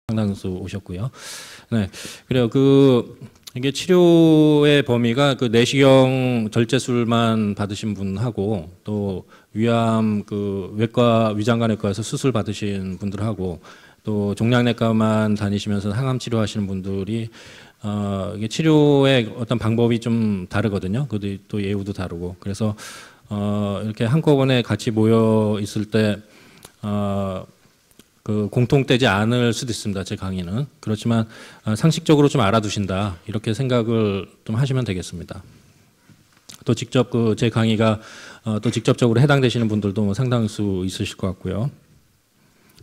상당수 오셨고요. 네, 그래요. 이게 치료의 범위가 내시경 절제술만 받으신 분하고 또 위암 외과 위장관외과에서 수술 받으신 분들하고 또 종양내과만 다니시면서 항암 치료하시는 분들이 이게 치료의 어떤 방법이 좀 다르거든요. 또 예후도 다르고 그래서 이렇게 한꺼번에 같이 모여 있을 때 공통되지 않을 수도 있습니다. 제 강의는. 그렇지만 상식적으로 좀 알아두신다. 이렇게 생각을 좀 하시면 되겠습니다. 또 직접 제 강의가 또 직접적으로 해당되시는 분들도 뭐 상당수 있으실 것 같고요.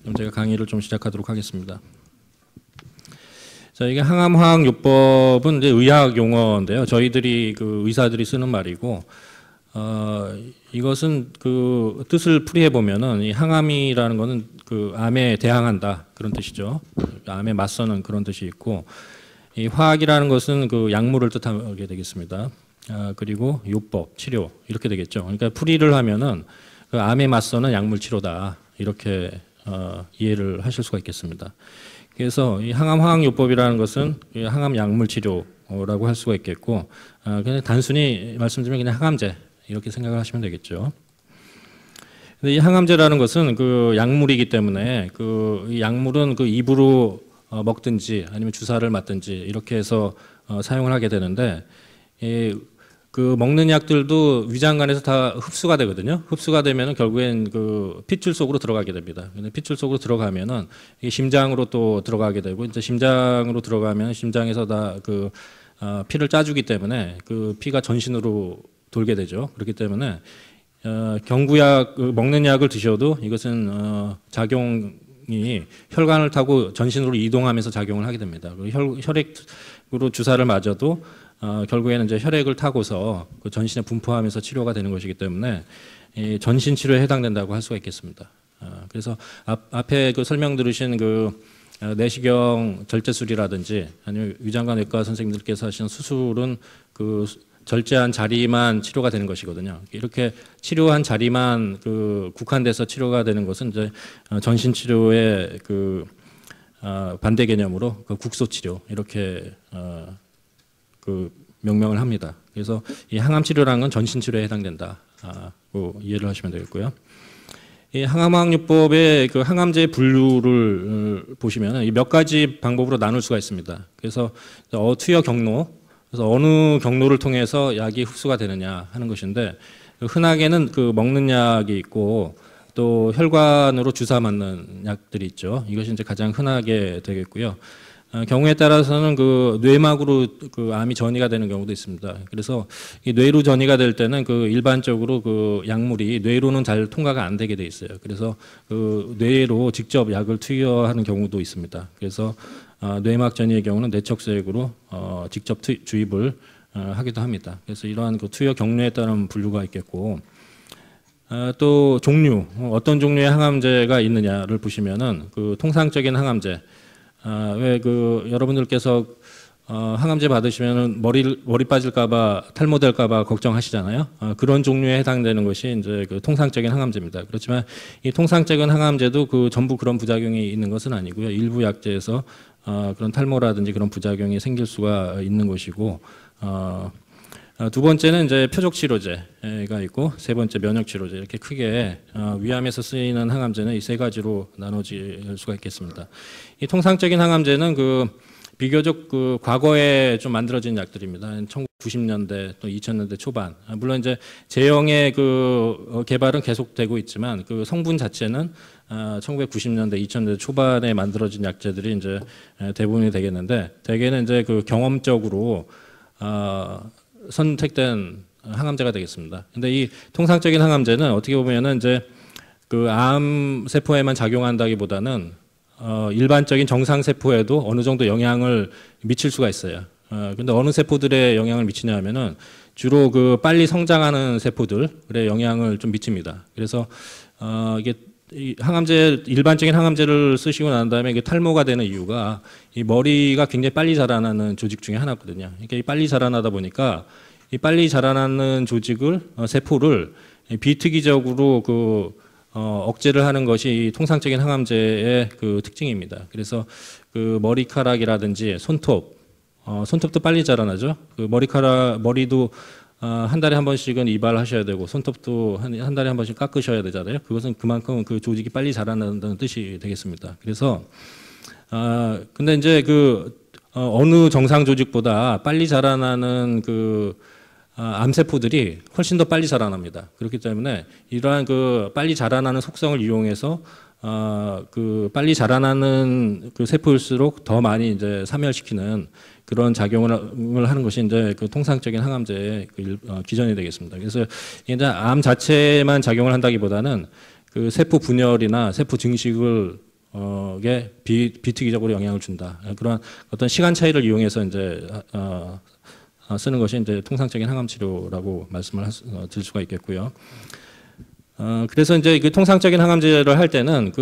그럼 제가 강의를 좀 시작하도록 하겠습니다. 자, 이게 항암화학요법은 이제 의학 용어인데요. 저희들이 의사들이 쓰는 말이고, 이것은 뜻을 풀이해 보면은 이 항암이라는 거는 암에 대항한다 그런 뜻이죠. 암에 맞서는 그런 뜻이 있고, 이 화학이라는 것은 약물을 뜻하게 되겠습니다. 그리고 요법, 치료 이렇게 되겠죠. 그러니까 풀이를 하면은 암에 맞서는 약물 치료다 이렇게 이해를 하실 수가 있겠습니다. 그래서 이 항암화학요법이라는 것은 항암 약물 치료라고 할 수가 있겠고, 그냥 단순히 말씀드리면 그냥 항암제 이렇게 생각을 하시면 되겠죠. 근데 이 항암제라는 것은 약물이기 때문에 이 약물은 입으로 먹든지 아니면 주사를 맞든지 이렇게 해서 사용을 하게 되는데, 먹는 약들도 위장관에서 다 흡수가 되거든요. 흡수가 되면은 결국엔 핏줄 속으로 들어가게 됩니다. 근데 핏줄 속으로 들어가면은 이게 심장으로 또 들어가게 되고, 이제 심장으로 들어가면 심장에서 다 피를 짜주기 때문에 피가 전신으로 돌게 되죠. 그렇기 때문에 경구약 먹는 약을 드셔도 이것은 작용이 혈관을 타고 전신으로 이동하면서 작용을 하게 됩니다. 혈액으로 주사를 맞아도 결국에는 이제 혈액을 타고서 전신에 분포하면서 치료가 되는 것이기 때문에 이 전신 치료에 해당된다고 할 수가 있겠습니다. 그래서 앞에 설명 들으신 내시경 절제술이라든지 아니면 위장관외과 선생님들께서 하시는 수술은 절제한 자리만 치료가 되는 것이거든요. 이렇게 치료한 자리만 국한돼서 치료가 되는 것은 이제 전신 치료의 반대 개념으로 국소 치료 이렇게 명명을 합니다. 그래서 이 항암 치료라는 건 전신 치료에 해당된다고 이해를 하시면 되겠고요. 이 항암화학요법의 항암제 분류를 보시면 몇 가지 방법으로 나눌 수가 있습니다. 그래서 투여 경로, 그래서 어느 경로를 통해서 약이 흡수가 되느냐 하는 것인데, 흔하게는 먹는 약이 있고 또 혈관으로 주사 맞는 약들이 있죠. 이것이 이제 가장 흔하게 되겠고요. 경우에 따라서는 뇌막으로 암이 전이가 되는 경우도 있습니다. 그래서 이 뇌로 전이가 될 때는 일반적으로 약물이 뇌로는 잘 통과가 안 되게 돼 있어요. 그래서 뇌로 직접 약을 투여하는 경우도 있습니다. 그래서 뇌막 전이의 경우는 뇌척수액으로 직접 주입을 하기도 합니다. 그래서 이러한 투여 경로에 따른 분류가 있겠고, 또 종류, 어떤 종류의 항암제가 있느냐를 보시면은 통상적인 항암제, 왜 여러분들께서 항암제 받으시면은 머리 빠질까봐 탈모될까봐 걱정하시잖아요. 그런 종류에 해당되는 것이 이제 통상적인 항암제입니다. 그렇지만 이 통상적인 항암제도 전부 그런 부작용이 있는 것은 아니고요. 일부 약제에서 그런 탈모라든지 그런 부작용이 생길 수가 있는 것이고, 두 번째는 이제 표적치료제가 있고, 세 번째 면역치료제, 이렇게 크게 위암에서 쓰이는 항암제는 이 세 가지로 나눠질 수가 있겠습니다. 이 통상적인 항암제는 비교적 과거에 좀 만들어진 약들입니다. 1990년대 또 2000년대 초반. 물론 이제 제형의 개발은 계속되고 있지만 성분 자체는 1990년대, 2000년대 초반에 만들어진 약제들이 이제 대부분이 되겠는데, 대개는 이제 경험적으로 선택된 항암제가 되겠습니다. 근데 이 통상적인 항암제는 어떻게 보면은 이제 암 세포에만 작용한다기보다는 일반적인 정상 세포에도 어느 정도 영향을 미칠 수가 있어요. 근데 어느 세포들에 영향을 미치냐 하면은 주로 빨리 성장하는 세포들에 영향을 좀 미칩니다. 그래서 이게 일반적인 항암제를 쓰시고 난 다음에 이게 탈모가 되는 이유가 이 머리가 굉장히 빨리 자라나는 조직 중에 하나거든요. 이게 빨리 자라나다 보니까 이 빨리 자라나는 세포를 비특이적으로 억제를 하는 것이 이 통상적인 항암제의 그 특징입니다. 그래서 그 머리카락이라든지 손톱도 빨리 자라나죠. 그 머리도 한 달에 한 번씩은 이발하셔야 되고 손톱도 한 달에 한 번씩 깎으셔야 되잖아요. 그것은 그만큼 그 조직이 빨리 자라난다는 뜻이 되겠습니다. 그래서 근데 이제 어느 정상 조직보다 빨리 자라나는 암세포들이 훨씬 더 빨리 자라납니다. 그렇기 때문에 이러한 빨리 자라나는 속성을 이용해서 빨리 자라나는 세포일수록 더 많이 이제 사멸시키는 그런 작용을 하는 것이 이제 통상적인 항암제의 기전이 되겠습니다. 그래서 이제 암 자체만 작용을 한다기보다는 세포 분열이나 세포 증식을 비특이적으로 영향을 준다. 그런 어떤 시간 차이를 이용해서 이제 쓰는 것이 이제 통상적인 항암 치료라고 말씀을 드릴 수가 있겠고요. 그래서 이제 통상적인 항암제를 할 때는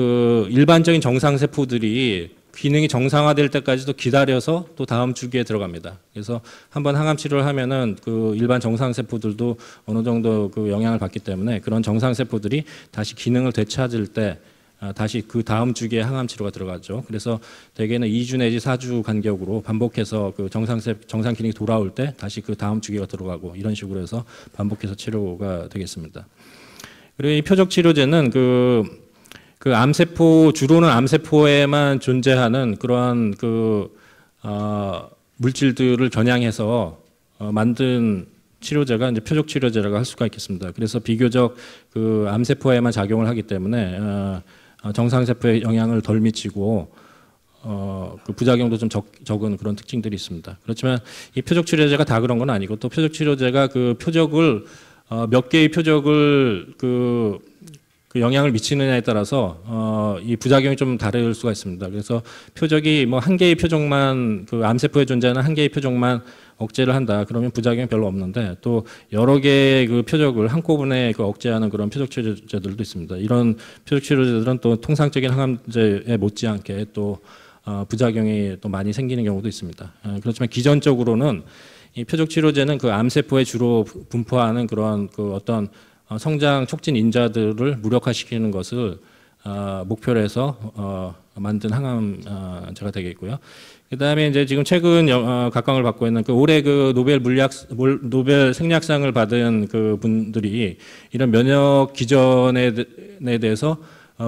일반적인 정상 세포들이 기능이 정상화될 때까지도 기다려서 또 다음 주기에 들어갑니다. 그래서 한번 항암 치료를 하면은 일반 정상 세포들도 어느 정도 영향을 받기 때문에 그런 정상 세포들이 다시 기능을 되찾을 때 다시 다음 주기에 항암 치료가 들어가죠. 그래서 대개는 2주 내지 4주 간격으로 반복해서 정상 기능이 돌아올 때 다시 다음 주기가 들어가고 이런 식으로 해서 반복해서 치료가 되겠습니다. 그리고 이 표적 치료제는 주로는 암세포에만 존재하는 그러한 물질들을 겨냥해서 만든 치료제가 이제 표적 치료제라고 할 수가 있겠습니다. 그래서 비교적 암세포에만 작용을 하기 때문에 정상세포에 영향을 덜 미치고 부작용도 좀 적은 그런 특징들이 있습니다. 그렇지만 이 표적 치료제가 다 그런 건 아니고 또 표적 치료제가 표적을 몇 개의 표적을 영향을 미치느냐에 따라서 이 부작용이 좀 다를 수가 있습니다. 그래서 표적이 한 개의 표적만 암세포에 존재하는 한 개의 표적만 억제를 한다. 그러면 부작용이 별로 없는데 또 여러 개의 표적을 한꺼번에 억제하는 그런 표적 치료제들도 있습니다. 이런 표적 치료제들은 또 통상적인 항암제에 못지않게 또 부작용이 또 많이 생기는 경우도 있습니다. 그렇지만 기전적으로는 이 표적 치료제는 암세포에 주로 분포하는 그런 어떤 성장 촉진 인자들을 무력화시키는 것을 목표로 해서 만든 항암제가 되겠고요. 그다음에 이제 지금 최근 각광을 받고 있는 올해 노벨 생리학상을 받은 분들이 이런 면역 기전에 대해서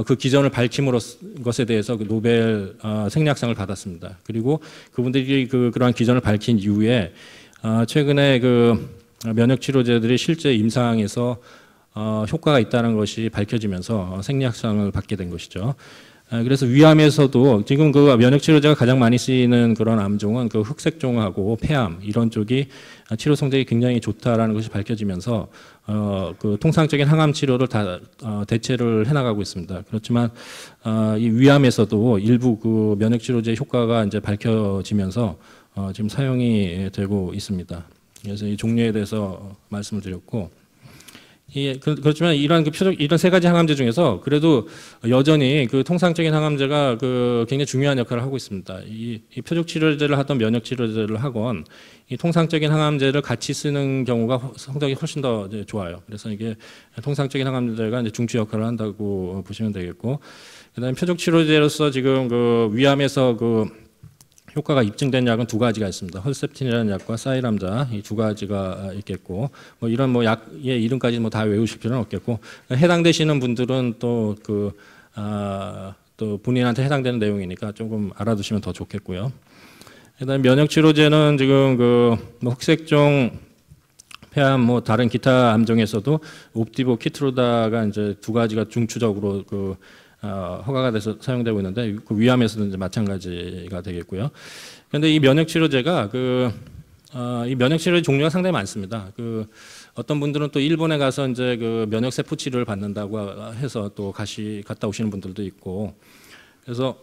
그 기전을 밝힘으로 것에 대해서 노벨 생리학상을 받았습니다. 그리고 그분들이 그러한 기전을 밝힌 이후에 최근에 면역 치료제들이 실제 임상에서 효과가 있다는 것이 밝혀지면서 생리학상을 받게 된 것이죠. 그래서 위암에서도 지금 면역 치료제가 가장 많이 쓰이는 그런 암종은 흑색종하고 폐암 이런 쪽이 치료 성적이 굉장히 좋다라는 것이 밝혀지면서 통상적인 항암 치료를 다 대체를 해나가고 있습니다. 그렇지만 이 위암에서도 일부 면역 치료제 효과가 이제 밝혀지면서 지금 사용이 되고 있습니다. 그래서 이 종류에 대해서 말씀을 드렸고. 그렇지만 이런 세 가지 항암제 중에서 그래도 여전히 통상적인 항암제가 굉장히 중요한 역할을 하고 있습니다. 이 표적 치료제를 하던 면역 치료제를 하건 이 통상적인 항암제를 같이 쓰는 경우가 성적이 훨씬 더 좋아요. 그래서 이게 통상적인 항암제가 이제 중추 역할을 한다고 보시면 되겠고, 그다음에 표적 치료제로서 지금 위암에서 효과가 입증된 약은 두 가지가 있습니다. 헐셉틴이라는 약과 사이람자 이 두 가지가 있겠고 이런 약의 이름까지 다 외우실 필요는 없겠고 해당되시는 분들은 또 본인한테 해당되는 내용이니까 조금 알아두시면 더 좋겠고요. 그다음에 면역 치료제는 지금 흑색종 폐암 다른 기타 암종에서도 옵디보 키트로다가 이제 두 가지가 중추적으로 허가가 돼서 사용되고 있는데 위암에서도 이제 마찬가지가 되겠고요. 그런데 이 면역 치료제가 이 면역 치료의 종류가 상당히 많습니다. 어떤 분들은 또 일본에 가서 이제 면역 세포 치료를 받는다고 해서 또 갔다 오시는 분들도 있고, 그래서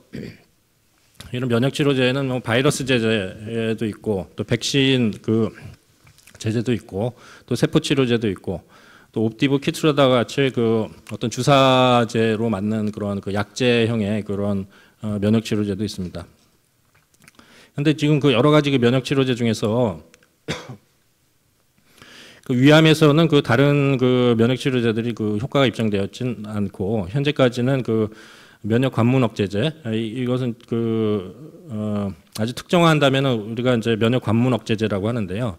이런 면역 치료제는 바이러스 제제도 있고 또 백신 제제도 있고 또 세포 치료제도 있고 또 옵디보 키트로다 같이 어떤 주사제로 맞는 그런 약제형의 그런 면역 치료제도 있습니다. 그런데 지금 여러 가지 면역 치료제 중에서 그 위암에서는 그 다른 그 면역 치료제들이 그 효과가 입증되었진 않고 현재까지는 그 면역 관문 억제제 이것은 그 아주 특정화한다면은 우리가 이제 면역 관문 억제제라고 하는데요.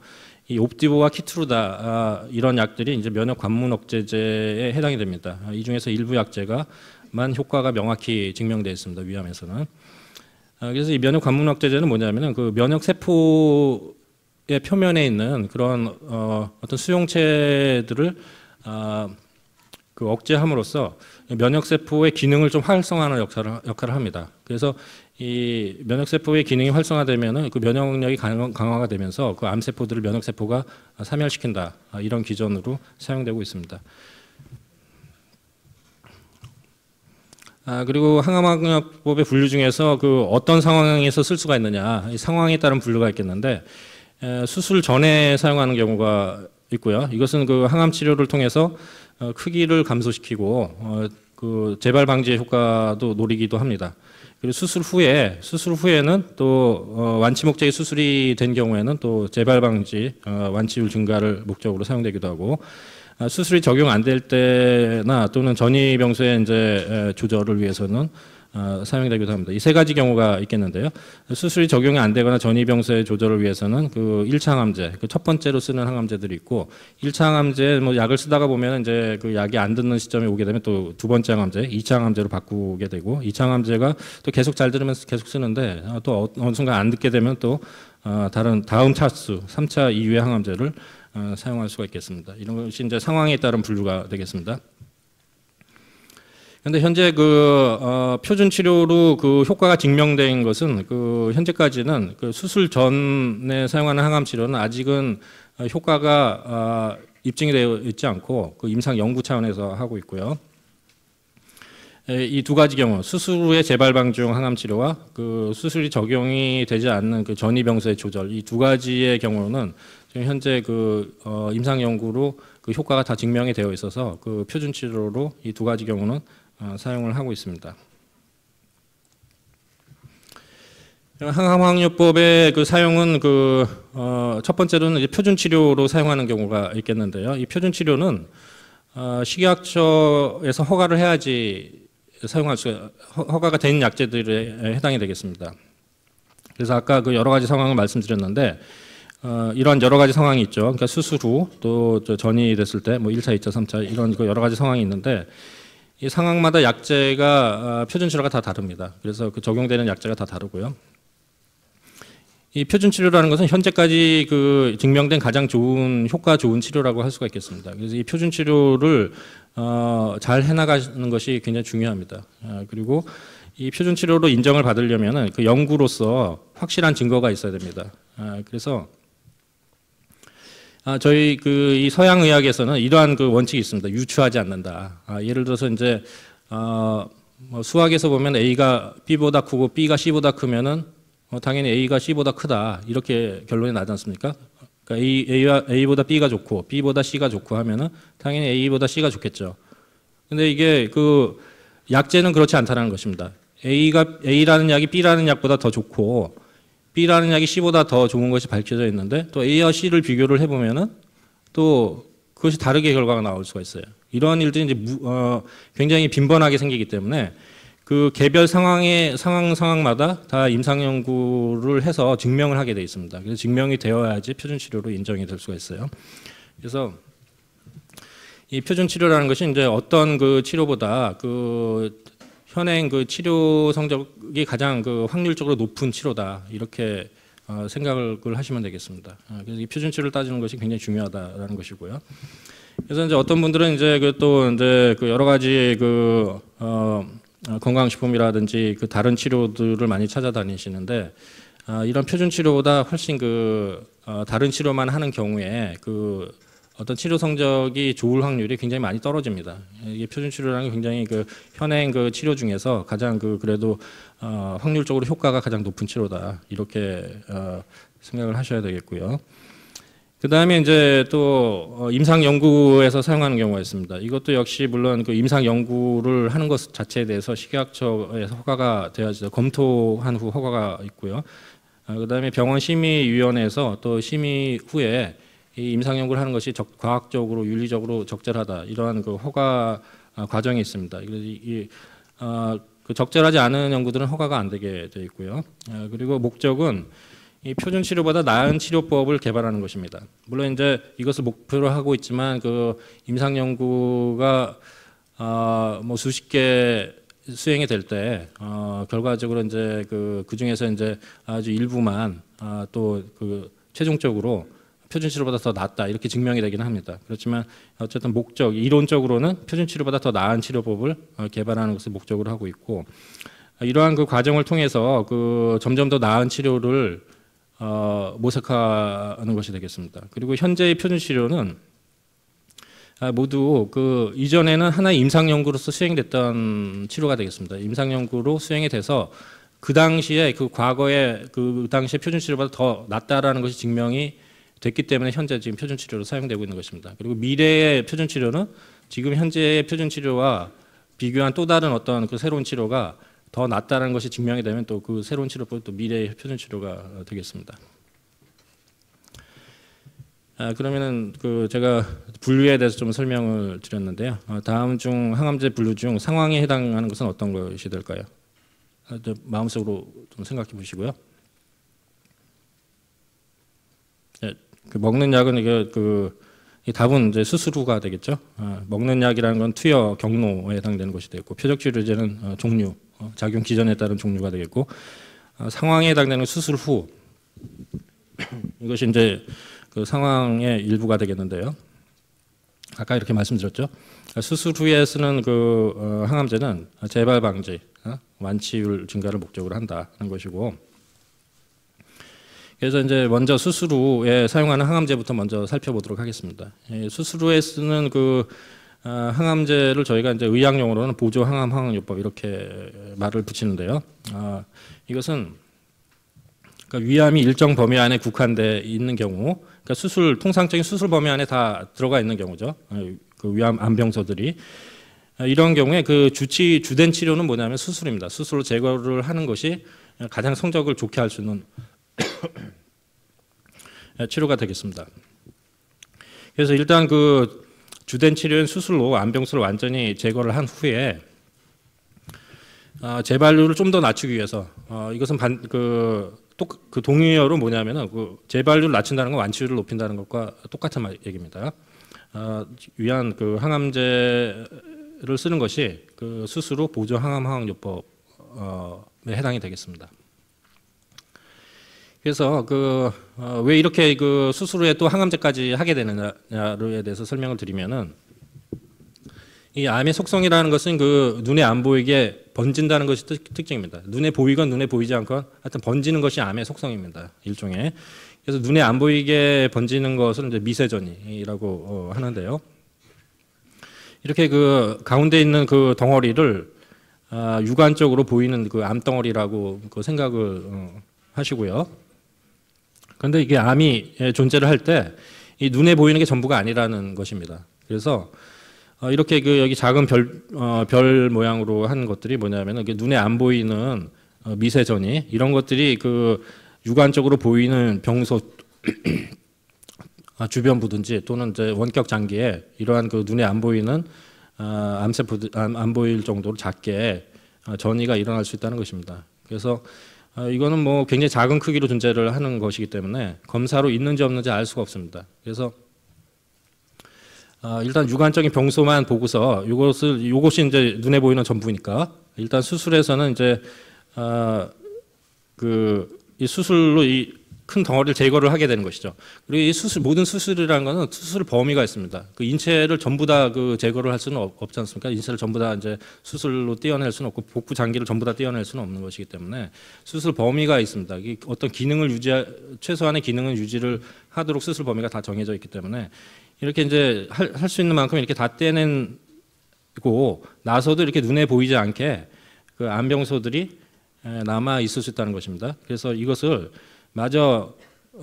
이 옵디보와 키트루다 이런 약들이 이제 면역 관문 억제제에 해당이 됩니다. 이 중에서 일부 약제가만 효과가 명확히 증명되어 있습니다. 위암에서는. 그래서 이 면역 관문 억제제는 뭐냐면은 그 면역 세포의 표면에 있는 그런 어떤 수용체들을 그 억제함으로써 면역 세포의 기능을 좀 활성화하는 역할을 합니다. 그래서 이 면역 세포의 기능이 활성화되면은 그 면역력이 강화가 되면서 그 암 세포들을 면역 세포가 사멸시킨다 이런 기전으로 사용되고 있습니다. 그리고 항암학력법의 분류 중에서 그 어떤 상황에서 쓸 수가 있느냐 이 상황에 따른 분류가 있겠는데 수술 전에 사용하는 경우가 있고요. 이것은 그 항암 치료를 통해서 크기를 감소시키고 그 재발 방지의 효과도 노리기도 합니다. 그리고 수술 후에는 또 완치 목적의 수술이 된 경우에는 또 재발 방지, 완치율 증가를 목적으로 사용되기도 하고 수술이 적용 안 될 때나 또는 전이병수의 이제 조절을 위해서는 사용되기도 합니다. 이 세 가지 경우가 있겠는데요. 수술이 적용이 안 되거나 전이병수의 조절을 위해서는 그 1차 항암제, 그 첫 번째로 쓰는 항암제들이 있고 1차 항암제 뭐 약을 쓰다가 보면 이제 그 약이 안 듣는 시점에 오게 되면 또 두 번째 항암제, 2차 항암제로 바꾸게 되고 2차 항암제가 또 계속 잘 들으면서 계속 쓰는데 또 어느 순간 안 듣게 되면 또 다음 차수, 3차 이후의 항암제를 사용할 수가 있겠습니다. 이런 것이 이제 상황에 따른 분류가 되겠습니다. 그런데 현재 그 표준 치료로 그 효과가 증명된 것은 그 현재까지는 그 수술 전에 사용하는 항암 치료는 아직은 효과가 입증이 되어 있지 않고 그 임상 연구 차원에서 하고 있고요. 이 두 가지 경우 수술 후의 재발 방지용 항암 치료와 그 수술이 적용이 되지 않는 그 전이병수의 조절 이 두 가지의 경우는 지금 현재 그 임상 연구로 그 효과가 다 증명이 되어 있어서 그 표준 치료로 이 두 가지 경우는 사용을 하고 있습니다. 항암학요법의 그 사용은 그 첫 번째로는 이제 표준 치료로 사용하는 경우가 있겠는데요. 이 표준 치료는 식약처에서 허가를 해야지 사용할 수 허가가 된 약제들에 해당이 되겠습니다. 그래서 아까 그 여러 가지 상황을 말씀드렸는데 이런 여러 가지 상황이 있죠. 그러니까 수술 후 또 전이 됐을 때 뭐 1차, 2차, 3차 이런 그 여러 가지 상황이 있는데 이 상황마다 약제가 표준 치료가 다 다릅니다. 그래서 그 적용되는 약제가 다 다르고요. 이 표준 치료라는 것은 현재까지 그 증명된 가장 좋은 효과 좋은 치료라고 할 수가 있겠습니다. 그래서 이 표준 치료를 잘 해나가는 것이 굉장히 중요합니다. 그리고 이 표준 치료로 인정을 받으려면은 그 연구로서 확실한 증거가 있어야 됩니다. 그래서 저희 그 이 서양 의학에서는 이러한 그 원칙이 있습니다. 유추하지 않는다. 예를 들어서 이제 뭐 수학에서 보면 A가 B보다 크고 B가 C보다 크면은 당연히 A가 C보다 크다 이렇게 결론이 나지 않습니까? 그러니까 A보다 B가 좋고 B보다 C가 좋고 하면은 당연히 A보다 C가 좋겠죠. 근데 이게 그 약제는 그렇지 않다는 것입니다. A라는 약이 B라는 약보다 더 좋고 B라는 약이 C보다 더 좋은 것이 밝혀져 있는데 또 A와 C를 비교를 해보면은 또 그것이 다르게 결과가 나올 수가 있어요. 이러한 일들이 이제 굉장히 빈번하게 생기기 때문에 그 개별 상황마다 다 임상 연구를 해서 증명을 하게 돼 있습니다. 그래서 증명이 되어야지 표준 치료로 인정이 될 수가 있어요. 그래서 이 표준 치료라는 것이 이제 어떤 그 치료보다 그 현행 그 치료 성적이 가장 그 확률적으로 높은 치료다 이렇게 생각을 하시면 되겠습니다. 그래서 이 표준 치료를 따지는 것이 굉장히 중요하다라는 것이고요. 그래서 이제 어떤 분들은 이제 그 또 이제 그 여러 가지 그 건강식품이라든지 그 다른 치료들을 많이 찾아다니시는데 이런 표준 치료보다 훨씬 그 다른 치료만 하는 경우에 그 어떤 치료 성적이 좋을 확률이 굉장히 많이 떨어집니다. 이게 표준 치료라는 게 굉장히 그 현행 그 치료 중에서 가장 그 그래도 확률적으로 효과가 가장 높은 치료다 이렇게 생각을 하셔야 되겠고요. 그 다음에 이제 또 임상 연구에서 사용하는 경우가 있습니다. 이것도 역시 물론 그 임상 연구를 하는 것 자체에 대해서 식약처에서 허가가 되어야지 검토한 후 허가가 있고요. 그 다음에 병원 심의위원회에서 또 심의 후에 이 임상 연구를 하는 것이 과학적으로 윤리적으로 적절하다 이러한 그 허가 과정이 있습니다. 그 적절하지 않은 연구들은 허가가 안 되게 되어 있고요. 그리고 목적은 이 표준 치료보다 나은 치료법을 개발하는 것입니다. 물론 이제 이것을 목표로 하고 있지만 그 임상 연구가 뭐 수십 개 수행이 될 때 결과적으로 이제 그 중에서 이제 아주 일부만 또 그 최종적으로 표준 치료보다 더 낫다 이렇게 증명이 되기는 합니다. 그렇지만 어쨌든 목적 이론적으로는 표준 치료보다 더 나은 치료법을 개발하는 것을 목적으로 하고 있고 이러한 그 과정을 통해서 그 점점 더 나은 치료를 모색하는 것이 되겠습니다. 그리고 현재의 표준 치료는 모두 그 이전에는 하나의 임상 연구로서 수행됐던 치료가 되겠습니다. 임상 연구로 수행이 돼서 그 당시에 그 과거에 그 당시에 표준 치료보다 더 낫다라는 것이 증명이 됐기 때문에 현재 지금 표준 치료로 사용되고 있는 것입니다. 그리고 미래의 표준 치료는 지금 현재의 표준 치료와 비교한 또 다른 어떤 그 새로운 치료가 더 낫다는 것이 증명이 되면 또 그 새로운 치료법이 또 미래의 표준 치료가 되겠습니다. 그러면은 그 제가 분류에 대해서 좀 설명을 드렸는데요. 다음 중 항암제 분류 중 상황에 해당하는 것은 어떤 것이 될까요? 마음속으로 좀 생각해 보시고요. 그 먹는 약은 이게 이 답은 이제 수술 후가 되겠죠. 먹는 약이라는 건 투여 경로에 해당되는 것이 되겠고 표적 치료제는 종류 작용 기전에 따른 종류가 되겠고 상황에 해당되는 수술 후 이것이 이제 그 상황의 일부가 되겠는데요. 아까 이렇게 말씀드렸죠. 수술 후에 쓰는 그 항암제는 재발 방지, 완치율 증가를 목적으로 한다는 것이고. 그래서 이제 먼저 수술 후에 사용하는 항암제부터 먼저 살펴보도록 하겠습니다. 수술 후에 쓰는 그 항암제를 저희가 이제 의학 용어로는 보조 항암 항암요법 이렇게 말을 붙이는데요. 이것은 그러니까 위암이 일정 범위 안에 국한돼 있는 경우, 그러니까 통상적인 수술 범위 안에 다 들어가 있는 경우죠. 그 위암 암병소들이 이런 경우에 그 주된 치료는 뭐냐면 수술입니다. 수술로 제거를 하는 것이 가장 성적을 좋게 할 수 있는 치료가 되겠습니다. 그래서 일단 그 주된 치료인 수술로 암병수를 완전히 제거를 한 후에 재발률을 좀 더 낮추기 위해서 이것은 그 동의어로 뭐냐면은 그 재발률을 낮춘다는 건 완치율을 높인다는 것과 똑같은 얘기입니다. 위한 그 항암제를 쓰는 것이 그 수술 후 보조 항암 항암요법에 해당이 되겠습니다. 그래서 왜 이렇게 그 수술 후에 또 항암제까지 하게 되느냐에 대해서 설명을 드리면은 이 암의 속성이라는 것은 그 눈에 안 보이게 번진다는 것이 특징입니다. 눈에 보이건 눈에 보이지 않건 하여튼 번지는 것이 암의 속성입니다. 일종의. 그래서 눈에 안 보이게 번지는 것을 이제 미세전이라고 하는데요. 이렇게 그 가운데 있는 그 덩어리를 육안적으로 보이는 그 암덩어리라고 그 생각을 하시고요. 그런데 이게 암이 존재를 할 때 이 눈에 보이는 게 전부가 아니라는 것입니다. 그래서 이렇게 그 여기 작은 별 모양으로 한 것들이 뭐냐면은 눈에 안 보이는 미세전이 이런 것들이 그 육안적으로 보이는 병소 주변부든지 또는 이제 원격 장기에 이러한 그 눈에 안 보이는 암세포들 안 보일 정도로 작게 전이가 일어날 수 있다는 것입니다. 그래서 이거는 뭐 굉장히 작은 크기로 존재를 하는 것이기 때문에 검사로 있는지 없는지 알 수가 없습니다. 그래서 일단 육안적인 병소만 보고서 이것이 이제 눈에 보이는 전부니까 일단 수술에서는 이제 이 수술로 이 큰 덩어리를 제거를 하게 되는 것이죠. 그리고 이 모든 수술이라는 것은 수술 범위가 있습니다. 그 인체를 전부 다 그 제거를 할 수는 없지 않습니까? 인체를 전부 다 이제 수술로 떼어낼 수는 없고 복부 장기를 전부 다 떼어낼 수는 없는 것이기 때문에 수술 범위가 있습니다. 어떤 기능을 최소한의 기능을 유지를 하도록 수술 범위가 다 정해져 있기 때문에 이렇게 이제 할 수 있는 만큼 이렇게 다 떼내고 나서도 이렇게 눈에 보이지 않게 그 암병소들이 남아 있을 수 있다는 것입니다. 그래서 이것을 마저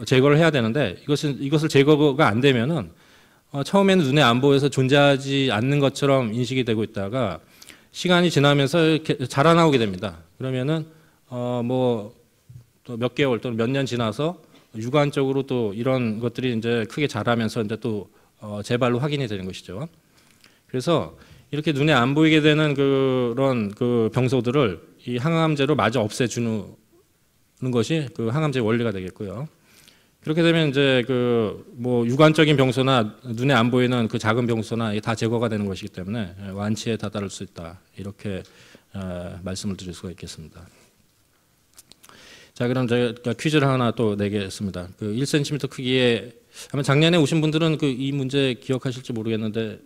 제거를 해야 되는데 이것을 제거가 안 되면은 처음에는 눈에 안 보여서 존재하지 않는 것처럼 인식이 되고 있다가 시간이 지나면서 이렇게 자라나오게 됩니다. 그러면은 뭐 또 몇 개월 또는 몇 년 지나서 유관적으로 또 이런 것들이 이제 크게 자라면서 이제 또 재발로 확인이 되는 것이죠. 그래서 이렇게 눈에 안 보이게 되는 그런 그 병소들을 이 항암제로 마저 없애주는 것이 그 항암제 원리가 되겠고요. 그렇게 되면 이제 그 뭐 유관적인 병소나 눈에 안 보이는 그 작은 병소나 이게 다 제거가 되는 것이기 때문에 완치에 다다를 수 있다. 이렇게 말씀을 드릴 수가 있겠습니다. 자, 그럼 제가 퀴즈를 하나 또 내겠습니다. 그 1cm 크기의 아마 작년에 오신 분들은 그 이 문제 기억하실지 모르겠는데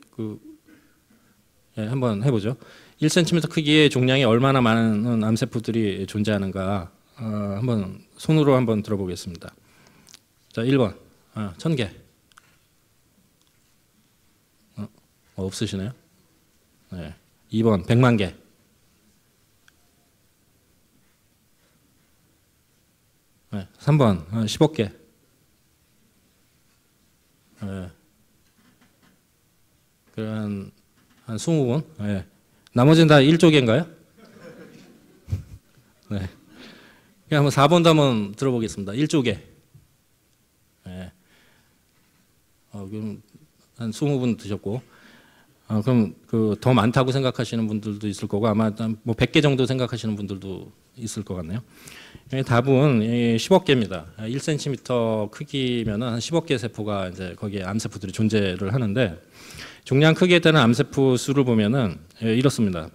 한번 해보죠. 1cm 크기의 종양이 얼마나 많은 암세포들이 존재하는가 한번 손으로 한번 들어보겠습니다. 자, 1번 1000개. 없으시네요. 네. 2번 100만 개. 네. 3번 10억 개. 네. 한 20분. 네. 나머지는 다 1조 개인가요? 네. 그냥 한번 4번도 한번 들어보겠습니다. 1조 개. 네. 그럼 한 20분 드셨고, 그럼 그 더 많다고 생각하시는 분들도 있을 거고 아마 뭐 100개 정도 생각하시는 분들도 있을 것 같네요. 답은 10억 개입니다. 1cm 크기면은 한 10억 개 세포가 이제 거기에 암세포들이 존재를 하는데 종양 크기에 따른 암세포 수를 보면은 이렇습니다.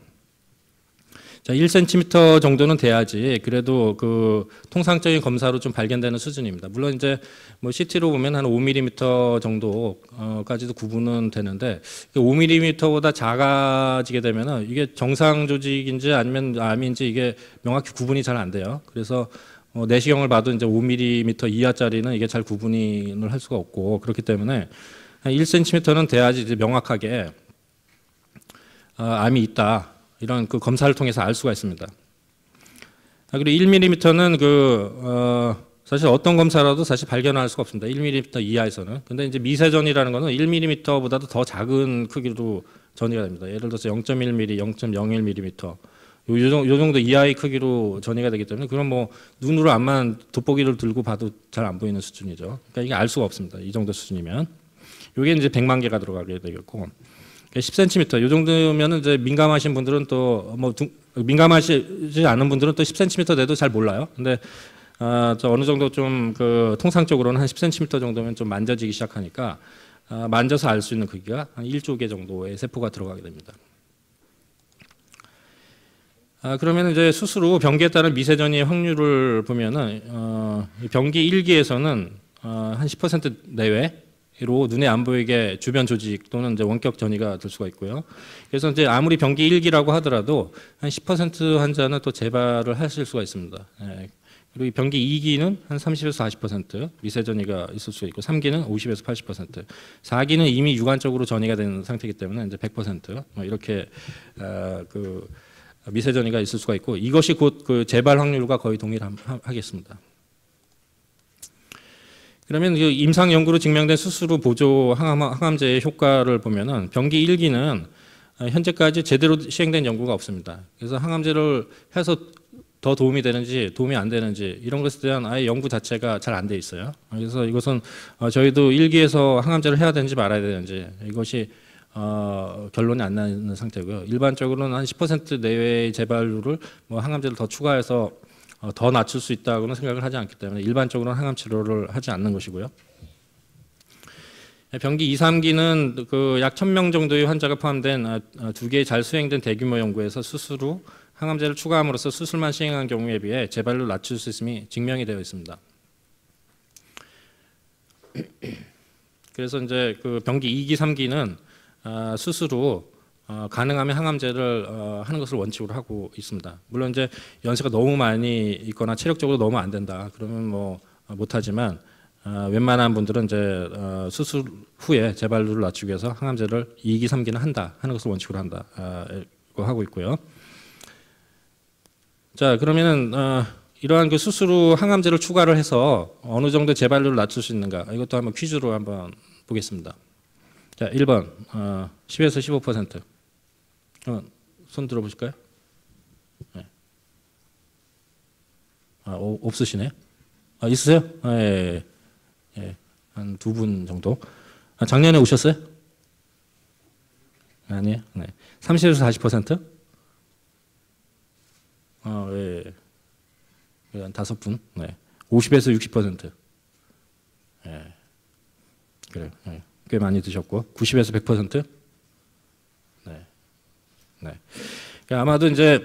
자, 1cm 정도는 돼야지 그래도 그 통상적인 검사로 좀 발견되는 수준입니다. 물론 이제 뭐 CT로 보면 한 5mm 정도까지도 구분은 되는데 5mm보다 작아지게 되면은 이게 정상 조직인지 아니면 암인지 이게 명확히 구분이 잘 안 돼요. 그래서 내시경을 봐도 이제 5mm 이하짜리는 이게 잘 구분을 할 수가 없고 그렇기 때문에 한 1cm는 돼야지 이제 명확하게 암이 있다. 이런 그 검사를 통해서 알 수가 있습니다. 그리고 1mm는 사실 어떤 검사라도 사실 발견할 수가 없습니다. 1mm 이하에서는. 근데 이제 미세전이라는 거는 1mm보다도 더 작은 크기로 전이가 됩니다. 예를 들어서 0.1mm, 0.01mm 요 정도 이하의 크기로 전이가 되기 때문에 그건 뭐 눈으로 암만 돋보기를 들고 봐도 잘 안 보이는 수준이죠. 그러니까 이게 알 수가 없습니다. 이 정도 수준이면. 요게 이제 100만 개가 들어가게 되겠고. 10cm 이 정도면은 이제 민감하신 분들은 또 뭐 민감하지 않은 분들은 또 10cm 돼도 잘 몰라요. 근데 저 어느 정도 좀 그 통상적으로는 한 10cm 정도면 좀 만져지기 시작하니까 만져서 알 수 있는 크기가 한 1조 개 정도의 세포가 들어가게 됩니다. 그러면 이제 수술 후 병기에 따른 미세전이의 확률을 보면은 병기 1기에서는 한 10% 내외 로 눈에 안 보이게 주변 조직 또는 이제 원격 전이가 될 수가 있고요. 그래서 이제 아무리 병기 1기라고 하더라도 한 10% 환자는 또 재발을 하실 수가 있습니다. 예. 그리고 이 병기 2기는 한 30에서 40% 미세전이가 있을 수 있고 3기는 50에서 80%, 4기는 이미 유관적으로 전이가 된 상태이기 때문에 이제 100% 이렇게 그 미세전이가 있을 수가 있고 이것이 곧 그 재발 확률과 거의 동일하겠습니다. 그러면 그 임상 연구로 증명된 수술 후 보조 항암제의 효과를 보면은 병기 1기는 현재까지 제대로 시행된 연구가 없습니다. 그래서 항암제를 해서 더 도움이 되는지 도움이 안 되는지 이런 것에 대한 아예 연구 자체가 잘 안 돼 있어요. 그래서 이것은 저희도 1기에서 항암제를 해야 되는지 말아야 되는지 이것이 결론이 안 나는 상태고요. 일반적으로는 한 10% 내외의 재발률을 뭐 항암제를 더 추가해서 더 낮출 수 있다고는 생각을 하지 않기 때문에 일반적으로는 항암 치료를 하지 않는 것이고요. 병기 2, 3기는 그 약 1000명 정도의 환자가 포함된 두 개의 잘 수행된 대규모 연구에서 수술 후 항암제를 추가함으로써 수술만 시행한 경우에 비해 재발률을 낮출 수 있음이 증명이 되어 있습니다. 그래서 이제 그 병기 2기, 3기는 수술 후 가능하면 항암제를 하는 것을 원칙으로 하고 있습니다. 물론 이제 연세가 너무 많이 있거나 체력적으로 너무 안 된다 그러면 뭐 못하지만 웬만한 분들은 이제 수술 후에 재발률을 낮추기 위해서 항암제를 2기, 3기는 한다 하는 것을 원칙으로 한다 하고 있고요. 자, 그러면은 이러한 그 수술 후 항암제를 추가를 해서 어느 정도 재발률을 낮출 수 있는가 이것도 한번 퀴즈로 한번 보겠습니다. 자, 1번 10에서 15%. 손 들어보실까요? 네. 없으시네. 있으세요? 예, 예. 한 2분 정도. 작년에 오셨어요? 아니에요. 네. 30에서 40%? 예. 한 5분. 네. 50에서 60%. 예. 그래요. 예. 꽤 많이 드셨고 90에서 100%? 네. 네. 아마도 이제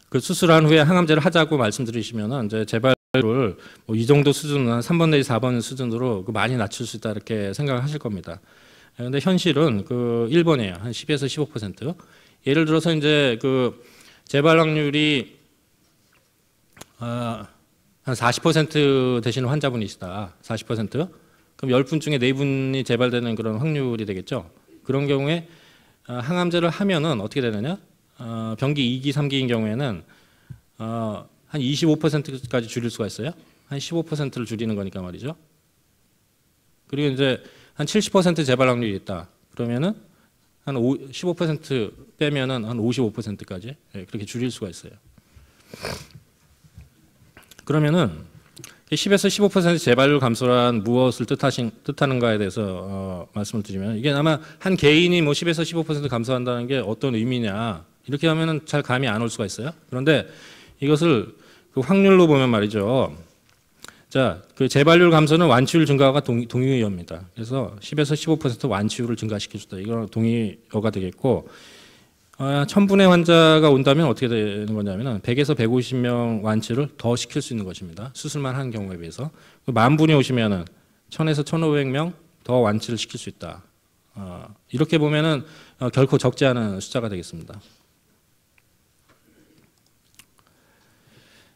그 수술한 후에 항암제를 하자고 말씀드리시면은 이제 재발률을 뭐 이 정도 수준, 한 3번 내지 4번 수준으로 많이 낮출 수 있다 이렇게 생각을 하실 겁니다. 그런데 현실은 그 1번이에요. 한 10에서 15%. 예를 들어서 이제 그 재발 확률이 한 40% 되시는 환자분이시다. 40%. 그럼 10분 중에 4분이 재발되는 그런 확률이 되겠죠. 그런 경우에 항암제를 하면은 어떻게 되느냐? 병기 2기, 3기인 경우에는 한 25%까지 줄일 수가 있어요. 한 15%를 줄이는 거니까 말이죠. 그리고 이제 한 70% 재발 확률이 있다. 그러면은 한 15% 빼면은 한 55%까지 그렇게 줄일 수가 있어요. 그러면은 10에서 15% 재발률 감소란 무엇을 뜻하는가에 대해서 말씀을 드리면 이게 아마 한 개인이 뭐 10에서 15% 감소한다는 게 어떤 의미냐 이렇게 하면은 잘 감이 안 올 수가 있어요. 그런데 이것을 그 확률로 보면 말이죠. 자, 그 재발률 감소는 완치율 증가가 동의어입니다. 그래서 10에서 15% 완치율을 증가시켜준다. 이건 동의어가 되겠고 1000분의 환자가 온다면 어떻게 되는 거냐면 100에서 150명 완치를 더 시킬 수 있는 것입니다. 수술만 한 경우에 비해서. 10,000분이 오시면은 1000에서 1500명 더 완치를 시킬 수 있다. 이렇게 보면은 결코 적지 않은 숫자가 되겠습니다.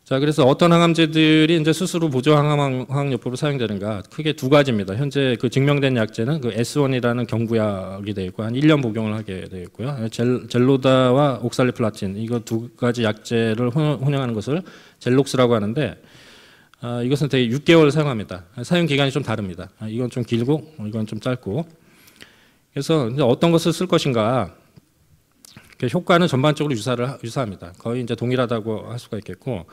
자, 그래서 어떤 항암제들이 이제 수술 후 보조 항암요법으로 사용되는가 크게 2가지입니다. 현재 그 증명된 약제는 그 S1이라는 경구약이 되어 있고 한 1년 복용을 하게 되어 있고요. 젤로다와 옥살리플라틴 이거 2가지 약제를 혼용하는 것을 젤록스라고 하는데 이것은 되게 6개월 사용합니다. 사용 기간이 좀 다릅니다. 이건 좀 길고 이건 좀 짧고. 그래서 이제 어떤 것을 쓸 것인가? 효과는 전반적으로 유사합니다. 거의 이제 동일하다고 할 수가 있겠고,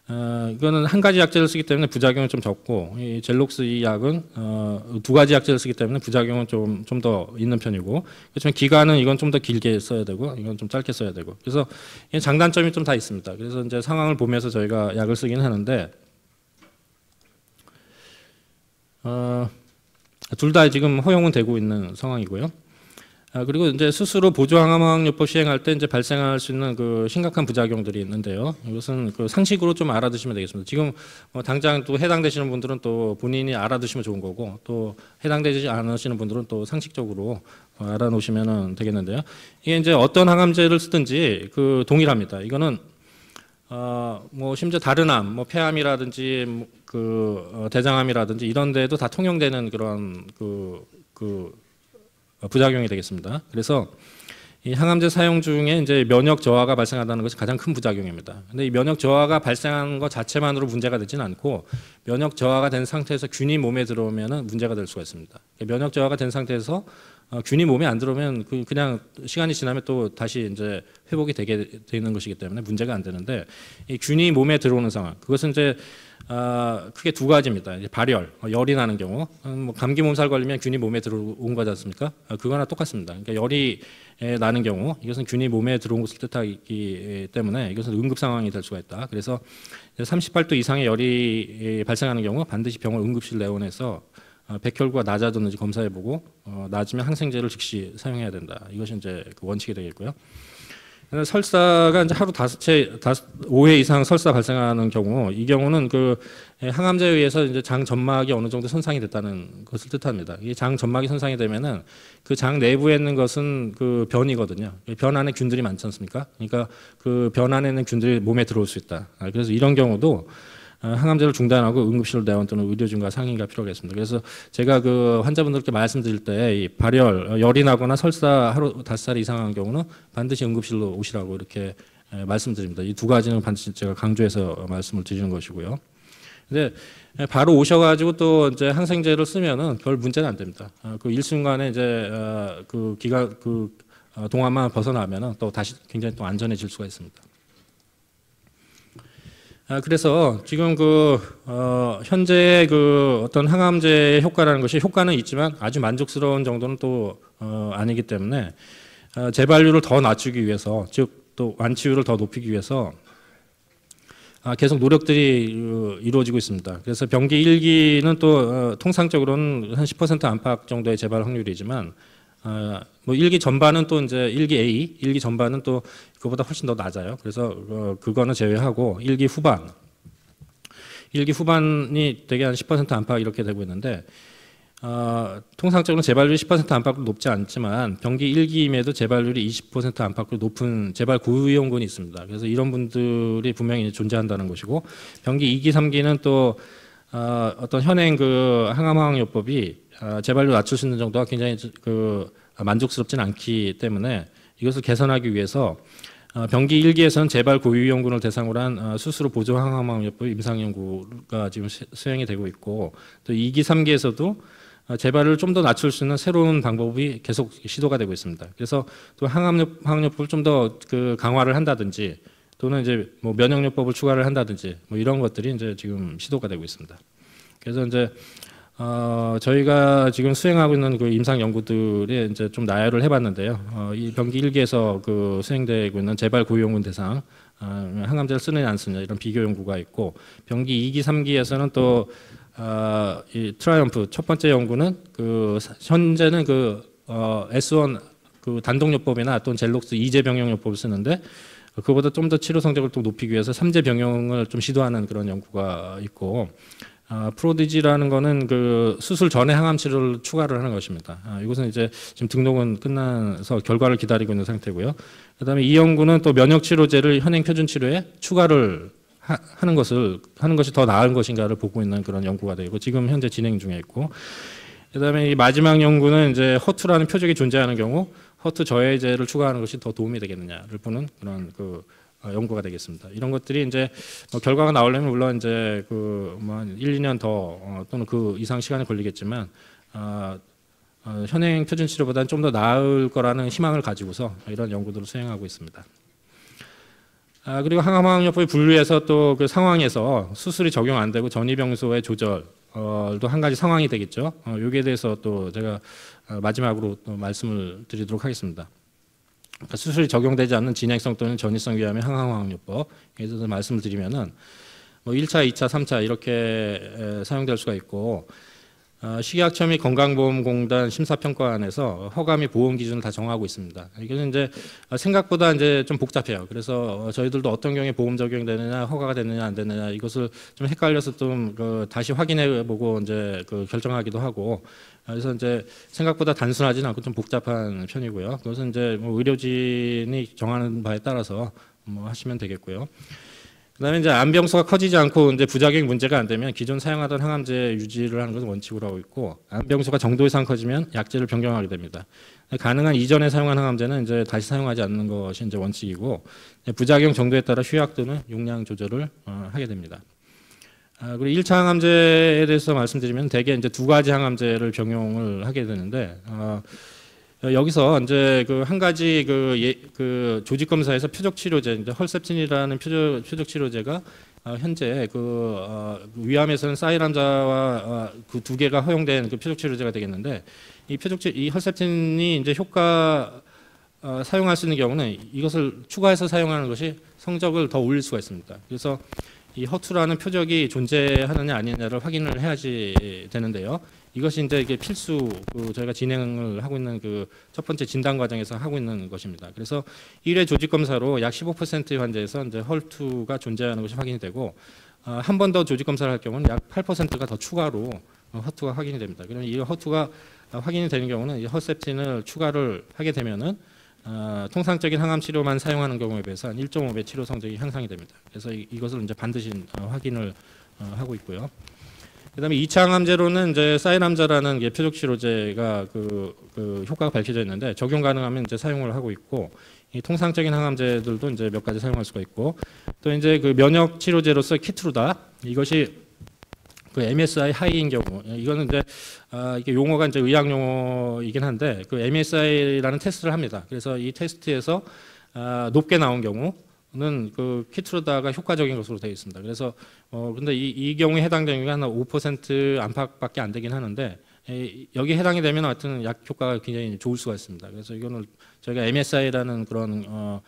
이거는 한 가지 약제를 쓰기 때문에 부작용은 좀 적고, 이 젤록스 이 약은 2가지 약제를 쓰기 때문에 부작용은 좀 더 있는 편이고, 그렇지만 기간은 이건 좀 더 길게 써야 되고, 이건 좀 짧게 써야 되고, 그래서 장단점이 좀 다 있습니다. 그래서 이제 상황을 보면서 저희가 약을 쓰긴 하는데, 둘 다 지금 허용은 되고 있는 상황이고요. 그리고 이제 수술 후 보조 항암요법 시행할 때 이제 발생할 수 있는 그 심각한 부작용들이 있는데요. 이것은 그 상식으로 좀 알아두시면 되겠습니다. 지금 당장 또 해당되시는 분들은 또 본인이 알아두시면 좋은 거고 또 해당되지 않으시는 분들은 또 상식적으로 알아놓으시면 되겠는데요. 이게 이제 어떤 항암제를 쓰든지 그 동일합니다. 이거는 뭐 심지어 다른 암, 뭐 폐암이라든지 대장암이라든지 이런 데도 다 통용되는 그런 부작용이 되겠습니다. 그래서 이 항암제 사용 중에 이제 면역 저하가 발생한다는 것이 가장 큰 부작용입니다. 근데 이 면역 저하가 발생하는 것 자체만으로 문제가 되지는 않고 면역 저하가 된 상태에서 균이 몸에 들어오면은 문제가 될 수가 있습니다. 면역 저하가 된 상태에서 균이 몸에 안 들어오면 그냥 시간이 지나면 또 다시 이제 회복이 되게 되는 것이기 때문에 문제가 안 되는데 이 균이 몸에 들어오는 상황 그것은 이제 크게 2가지입니다. 이제 발열, 열이 나는 경우, 뭐 감기 몸살 걸리면 균이 몸에 들어온 거지 않습니까? 그거나 똑같습니다. 그러니까 열이 나는 경우 이것은 균이 몸에 들어온 것을 뜻하기 때문에 이것은 응급 상황이 될 수가 있다. 그래서 38도 이상의 열이 발생하는 경우 반드시 병원 응급실 내원해서 백혈구가 낮아졌는지 검사해보고 낮으면 항생제를 즉시 사용해야 된다. 이것이 이제 그 원칙이 되겠고요. 설사가 이제 하루 5회 이상 설사 발생하는 경우, 이 경우는 그 항암제에 의해서 이제 장 점막이 어느 정도 손상이 됐다는 것을 뜻합니다. 이 장 점막이 손상이 되면은 그 장 내부에 있는 것은 그 변이거든요. 변 안에 균들이 많지 않습니까? 그러니까 그 변 안에 있는 균들이 몸에 들어올 수 있다. 그래서 이런 경우도 항암제를 중단하고 응급실 내원 또는 의료진과 상의가 필요하겠습니다. 그래서 제가 그 환자분들께 말씀드릴 때 이 발열, 열이 나거나 설사 하루 5살 이상한 경우는 반드시 응급실로 오시라고 이렇게 말씀드립니다. 이 2가지는 반드시 제가 강조해서 말씀을 드리는 것이고요. 근데 바로 오셔가지고 또 이제 항생제를 쓰면은 별 문제는 안 됩니다. 그 일순간에 이제 그 동안만 벗어나면은 또 다시 굉장히 또 안전해질 수가 있습니다. 그래서 지금 현재 어떤 항암제의 효과라는 것이 효과는 있지만 아주 만족스러운 정도는 또 아니기 때문에 재발률을 더 낮추기 위해서, 즉 또 완치율을 더 높이기 위해서 계속 노력들이 이루어지고 있습니다. 그래서 병기 1기는 또 통상적으로는 한 10% 안팎 정도의 재발 확률이지만 뭐 1기 전반은 또 이제 1기 A, 1기 전반은 또 그보다 훨씬 더 낮아요. 그래서 그거는 제외하고 1기 후반이 되게 한 10% 안팎 이렇게 되고 있는데 통상적으로 재발률이 10% 안팎으로 높지 않지만 병기 1기임에도 재발률이 20% 안팎으로 높은 재발 고위험군이 있습니다. 그래서 이런 분들이 분명히 존재한다는 것이고, 병기 2기, 3기는 또 어떤 현행 항암화학요법이 재발률 낮출 수 있는 정도가 굉장히 만족스럽지는 않기 때문에 이것을 개선하기 위해서 병기 1기에서는 재발 고위험군을 대상으로 한 수스로 보조 항암화학요법 임상 연구가 지금 수행이 되고 있고, 또 2기, 3기에서도 재발을 좀 더 낮출 수 있는 새로운 방법이 계속 시도가 되고 있습니다. 그래서 또 항암요법을 좀 더 강화를 한다든지, 또는 이제 뭐 면역요법을 추가를 한다든지, 뭐 이런 것들이 이제 지금 시도가 되고 있습니다. 그래서 이제 저희가 지금 수행하고 있는 임상 연구들에 이제 좀 나열을 해봤는데요. 이 병기 1기에서 수행되고 있는 재발 고위험군 대상 항암제를 쓰느냐 안 쓰느냐 이런 비교 연구가 있고, 병기 2기, 3기에서는 또 이 트라이엄프 첫 번째 연구는 현재는 S1 단독요법이나 또는 젤록스 2제 병용요법을 쓰는데, 그보다 좀 더 치료 성적을 또 높이기 위해서 3제 병용을 좀 시도하는 그런 연구가 있고, 프로디지라는 거는 수술 전에 항암 치료를 추가를 하는 것입니다. 이것은 이제 지금 등록은 끝나서 결과를 기다리고 있는 상태고요. 그다음에 이 연구는 또 면역 치료제를 현행 표준 치료에 추가를 하는 것이 더 나은 것인가를 보고 있는 그런 연구가 되고, 지금 현재 진행 중에 있고, 그다음에 이 마지막 연구는 이제 허투라는 표적이 존재하는 경우 허투 저해제를 추가하는 것이 더 도움이 되겠느냐를 보는 그런 연구가 되겠습니다. 이런 것들이 이제 결과가 나오려면 물론 이제 한 1, 2년 더 또는 그 이상 시간이 걸리겠지만 현행 표준 치료보다는 좀 더 나을 거라는 희망을 가지고서 이런 연구들을 수행하고 있습니다. 그리고 항암화학요법이 분류해서 또 상황에서 수술이 적용 안 되고 전이병소의 조절도 한 가지 상황이 되겠죠. 여기에 대해서 또 제가 마지막으로 또 말씀을 드리도록 하겠습니다. 그러니까 수술이 적용되지 않는 진행성 또는 전이성 위암의 항암화학요법에 대해서 말씀을 드리면은 뭐 1차, 2차, 3차 이렇게 사용될 수가 있고, 식약처 및 건강보험공단 심사평가안에서 허가 및 보험 기준을 다 정하고 있습니다. 이것은 이제 생각보다 이제 좀 복잡해요. 그래서 저희들도 어떤 경우에 보험 적용되느냐, 허가가 되느냐 안 되느냐 이것을 좀 헷갈려서 좀 다시 확인해보고 이제 결정하기도 하고, 그래서 이제 생각보다 단순하지는 않고 좀 복잡한 편이고요. 그것은 이제 뭐 의료진이 정하는 바에 따라서 뭐 하시면 되겠고요. 그다음에 이제 암병수가 커지지 않고 이제 부작용 문제가 안 되면 기존 사용하던 항암제 유지를 하는 것을 원칙으로 하고 있고, 암병수가 정도 이상 커지면 약제를 변경하게 됩니다. 가능한 이전에 사용한 항암제는 이제 다시 사용하지 않는 것이 이제 원칙이고, 부작용 정도에 따라 휴약 또는 용량 조절을 하게 됩니다. 그리고 1차 항암제에 대해서 말씀드리면 대개 이제 두 가지 항암제를 병용을 하게 되는데, 여기서 이제 한 가지 조직 검사에서 표적 치료제, 이제 헐셉틴이라는 표적 치료제가 현재 위암에서는 사이람자와 그 두 개가 허용된 표적 치료제가 되겠는데, 이 헐셉틴이 이제 사용할 수 있는 경우는 이것을 추가해서 사용하는 것이 성적을 더 올릴 수가 있습니다. 그래서 이 허투라는 표적이 존재하느냐 아니냐를 확인을 해야지 되는데요. 이것이 이제 이게 필수 저희가 진행을 하고 있는 첫 번째 진단 과정에서 하고 있는 것입니다. 그래서 1회 조직 검사로 약 15%의 환자에서 이제 헐투가 존재하는 것이 확인이 되고, 한 번 더 조직 검사를 할 경우는 약 8%가 더 추가로 허투가 확인이 됩니다. 그러면 이 허투가 확인이 되는 경우는 이 헐셉틴을 추가를 하게 되면은 통상적인 항암 치료만 사용하는 경우에 비해서 한 1.5배 치료 성적이 향상이 됩니다. 그래서 이것을 이제 반드시 확인을 하고 있고요. 그다음에 2차 항암제로는 이제 사이람자라는 표적 치료제가 효과가 밝혀져 있는데, 적용 가능하면 이제 사용을 하고 있고, 이 통상적인 항암제들도 이제 몇 가지 사용할 수가 있고, 또 이제 면역 치료제로서 키트루다, 이것이 MSI 하이인 경우, 이거는 이제 이게 용어가 이제 의학 용어이긴 한데 MSI라는 테스트를 합니다. 그래서 이 테스트에서 높게 나온 경우, 그 키트로다가 효과적인 것으로 되어 있습니다. 그래서 근데 이 경우에 해당되는 게 한 5% 안팎밖에 안 되긴 하는데 여기 해당이 되면 하여튼 약 효과가 굉장히 좋을 수가 있습니다. 그래서 이거는 저희가 MSI라는 그런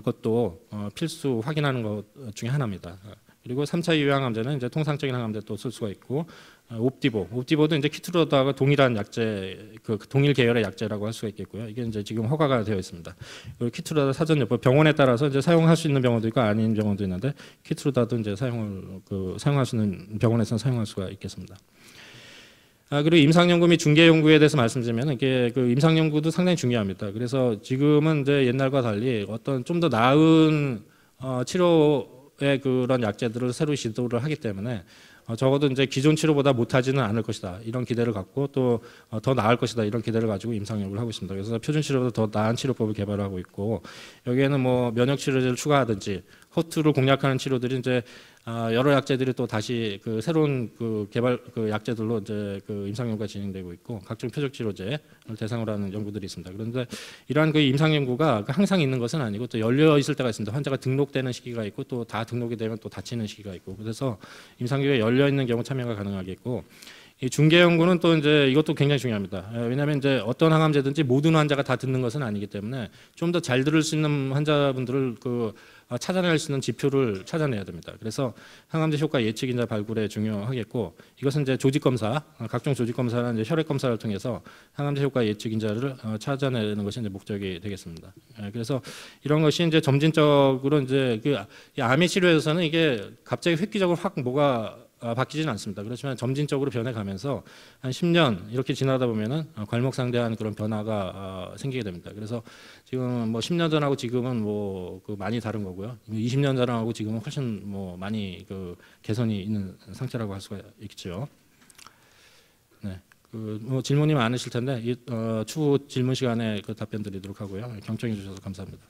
것도 필수 확인하는 것 중에 하나입니다. 그리고 3차 유형암제는 이제 통상적인 항암제 또 쓸 수가 있고 옵디보도 이제 키트로다가 동일한 약제, 그 동일 계열의 약제라고 할 수가 있겠고요. 이게 이제 지금 허가가 되어 있습니다. 그리고 키트로다 사전요법 병원에 따라서 이제 사용할 수 있는 병원도 있고 아닌 병원도 있는데 키트로다도 이제 사용할 수 있는 병원에서는 사용할 수가 있겠습니다. 그리고 임상연구 및 중개연구에 대해서 말씀드리면 이게 그 임상연구도 상당히 중요합니다. 그래서 지금은 이제 옛날과 달리 어떤 좀 더 나은 치료의 그런 약제들을 새로 시도를 하기 때문에 적어도 이제 기존 치료보다 못하지는 않을 것이다 이런 기대를 갖고 또 더 나을 것이다 이런 기대를 가지고 임상연구를 하고 있습니다. 그래서 표준 치료보다 더 나은 치료법을 개발하고 있고 여기에는 뭐 면역 치료제를 추가하든지 호투를 공략하는 치료들이 이제 여러 약제들이 또 다시 그 새로운 그 개발 그 약제들로 이제 그 임상 연구가 진행되고 있고 각종 표적 치료제를 대상으로 하는 연구들이 있습니다. 그런데 이러한 그 임상 연구가 항상 있는 것은 아니고 또 열려 있을 때가 있습니다. 환자가 등록되는 시기가 있고 또 다 등록이 되면 또 닫히는 시기가 있고 그래서 임상 연구에 열려 있는 경우 참여가 가능하겠고 이 중개 연구는 또 이제 이것도 굉장히 중요합니다. 왜냐하면 이제 어떤 항암제든지 모든 환자가 다 듣는 것은 아니기 때문에 좀 더 잘 들을 수 있는 환자분들을 찾아낼 수 있는 지표를 찾아내야 됩니다. 그래서 항암제 효과 예측 인자 발굴에 중요하겠고 이것은 이제 조직 검사, 각종 조직 검사나 이제 혈액 검사를 통해서 항암제 효과 예측 인자를 찾아내는 것이 이제 목적이 되겠습니다. 그래서 이런 것이 이제 점진적으로 이제 그 암의 치료에서는 이게 갑자기 획기적으로 확 뭐가 바뀌지는 않습니다. 그렇지만 점진적으로 변해가면서 한 10년 이렇게 지나다 보면은 괄목상대한 그런 변화가 생기게 됩니다. 그래서 지금 뭐 10년 전하고 지금은 뭐 그 많이 다른 거고요. 20년 전하고 지금은 훨씬 뭐 많이 그 개선이 있는 상태라고 할 수가 있겠죠. 네. 뭐 질문이 많으실 텐데 추후 질문 시간에 그 답변 드리도록 하고요. 경청해 주셔서 감사합니다.